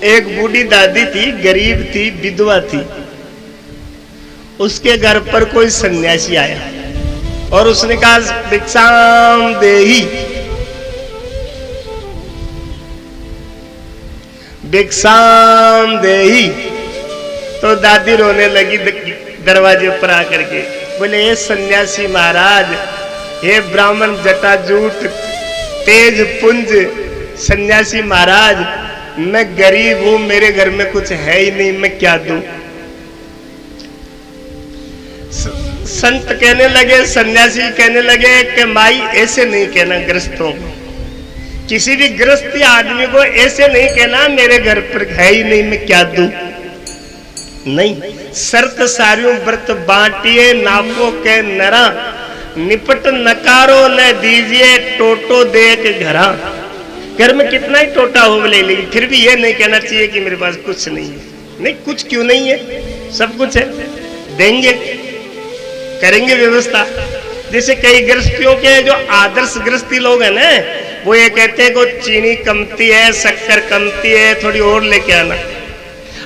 एक बूढ़ी दादी थी, गरीब थी, विधवा थी। उसके घर पर कोई सन्यासी आया और उसने कहा भिक्षाम देहि, भिक्षाम देहि। तो दादी रोने लगी दरवाजे पर आकर के, बोले हे सन्यासी महाराज, हे ब्राह्मण जटाजूट तेज पुंज सन्यासी महाराज, मैं गरीब हूं, मेरे घर में कुछ है ही नहीं, मैं क्या दूं? संत कहने लगे, सन्यासी कहने लगे कि माई ऐसे नहीं कहना ग्रस्तों को, किसी भी ग्रस्त आदमी को ऐसे नहीं कहना मेरे घर पर है ही नहीं, मैं क्या दूं? नहीं, शर्त सारियों व्रत बांटिए नापो के नरा, निपट नकारो न दीजिए टोटो दे के घरा। घर में कितना ही टोटा हो ले, लेकिन फिर भी ये नहीं कहना चाहिए कि मेरे पास कुछ नहीं है। नहीं, कुछ क्यों नहीं है, सब कुछ है, देंगे, करेंगे व्यवस्था। जैसे कई गृहस्थियों के जो आदर्श गृहस्थी लोग हैं ना, वो ये कहते हैं कि चीनी कमती है, शक्कर कमती है, थोड़ी और लेके आना,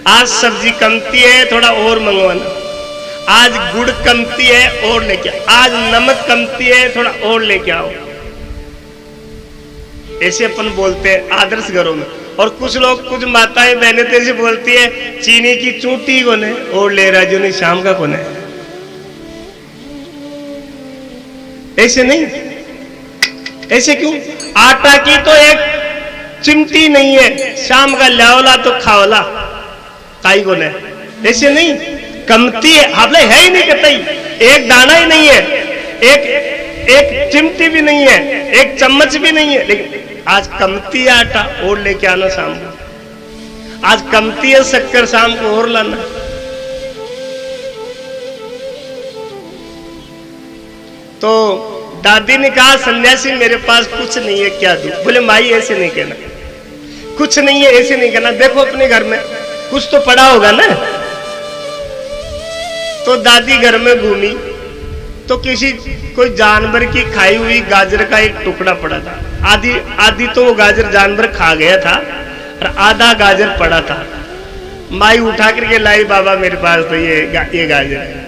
आज सब्जी कमती है, थोड़ा और मंगवाना, आज गुड़ कमती है और लेके आओ, आज नमक कमती है, थोड़ा और लेके आओ। ऐसे अपन बोलते हैं आदर्श घरों में। और कुछ लोग, कुछ माताएं बहनें तो ऐसे बोलती है, चीनी की चूटी कौन है और ले रहा जो नहीं शाम का कौन है। ऐसे नहीं, ऐसे क्यों? आटा की तो एक चिमटी नहीं है, शाम का ल्यावला तो खावला काई कौन है। ऐसे नहीं, कमती है, आपने है ही नहीं कतई, एक दाना ही नहीं है, एक चिमटी भी नहीं है, एक चम्मच भी नहीं है, लेकिन आज कमती है आटा और लेके आना शाम को, आज कमती है शक्कर शाम को और लाना। तो दादी ने कहा सन्यासी मेरे पास कुछ नहीं है, क्या दूं? बोले माई ऐसे नहीं कहना, कुछ नहीं है ऐसे नहीं कहना, देखो अपने घर में कुछ तो पड़ा होगा ना। तो दादी घर में घूमी तो किसी कोई जानवर की खाई हुई गाजर का एक टुकड़ा पड़ा था, आधी तो वो गाजर जानवर खा गया था और आधा गाजर पड़ा था। माई उठा करके लाई, बाबा मेरे पास तो ये गाजर है।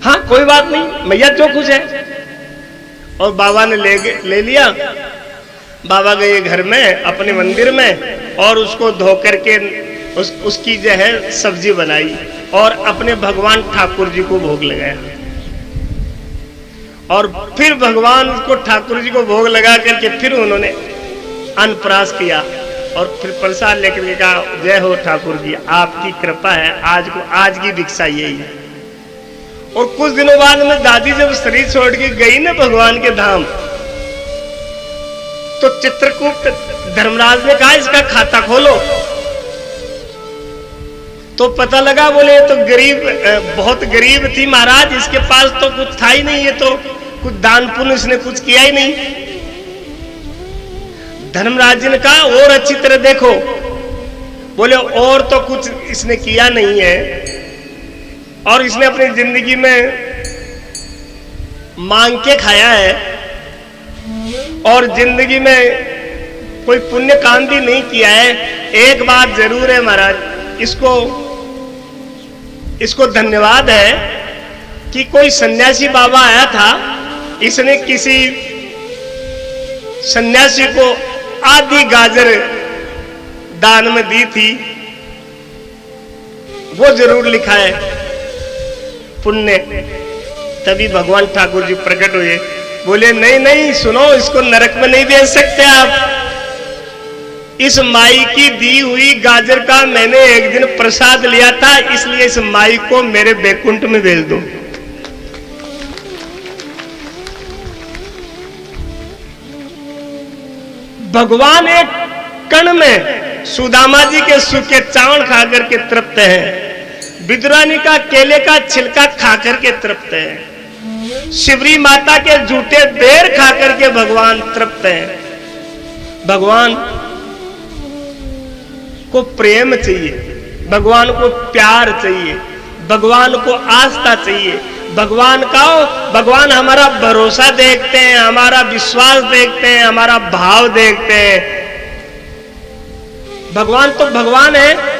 हाँ कोई बात नहीं मैया, जो कुछ है। और बाबा ने ले लिया। बाबा गए घर में अपने मंदिर में और उसको धो करके उसकी जो है सब्जी बनाई और अपने भगवान ठाकुर जी को भोग लगाया। और फिर भगवान को ठाकुर जी को भोग लगा करके फिर उन्होंने अनप्रास किया और फिर प्रसाद लेकर के कहा जय हो ठाकुर जी, आपकी कृपा है, आज की भिक्षा यही है। और कुछ दिनों बाद में दादी जब शरीर छोड़ के गई ना भगवान के धाम, तो चित्रकूट धर्मराज ने कहा इसका खाता खोलो। तो पता लगा, बोले तो गरीब, बहुत गरीब थी महाराज, इसके पास तो कुछ था ही नहीं, ये तो कुछ दान पुण्य इसने कुछ किया ही नहीं। धर्मराज जी ने कहा और अच्छी तरह देखो। बोले और तो कुछ इसने किया नहीं है, और इसने अपनी जिंदगी में मांग के खाया है और जिंदगी में कोई पुण्य काम भी नहीं किया है। एक बात जरूर है महाराज, इसको धन्यवाद है कि कोई सन्यासी बाबा आया था, इसने किसी सन्यासी को आधी गाजर दान में दी थी, वो जरूर लिखा है पुण्य। तभी भगवान ठाकुर जी प्रकट हुए, बोले नहीं नहीं सुनो, इसको नरक में नहीं भेज सकते आप। इस माई की दी हुई गाजर का मैंने एक दिन प्रसाद लिया था, इसलिए इस माई को मेरे बैकुंठ में भेज दो। भगवान एक कण में सुदामा जी के सूखे चावल खा करके तृप्त है, विदुरानी का केले का छिलका खा करके तृप्त है, शिवरी माता के झूठे बेर खा करके भगवान तृप्त है। भगवान को प्रेम चाहिए, भगवान को प्यार चाहिए, भगवान को आस्था चाहिए। भगवान हमारा भरोसा देखते हैं, हमारा विश्वास देखते हैं, हमारा भाव देखते हैं। भगवान तो भगवान है,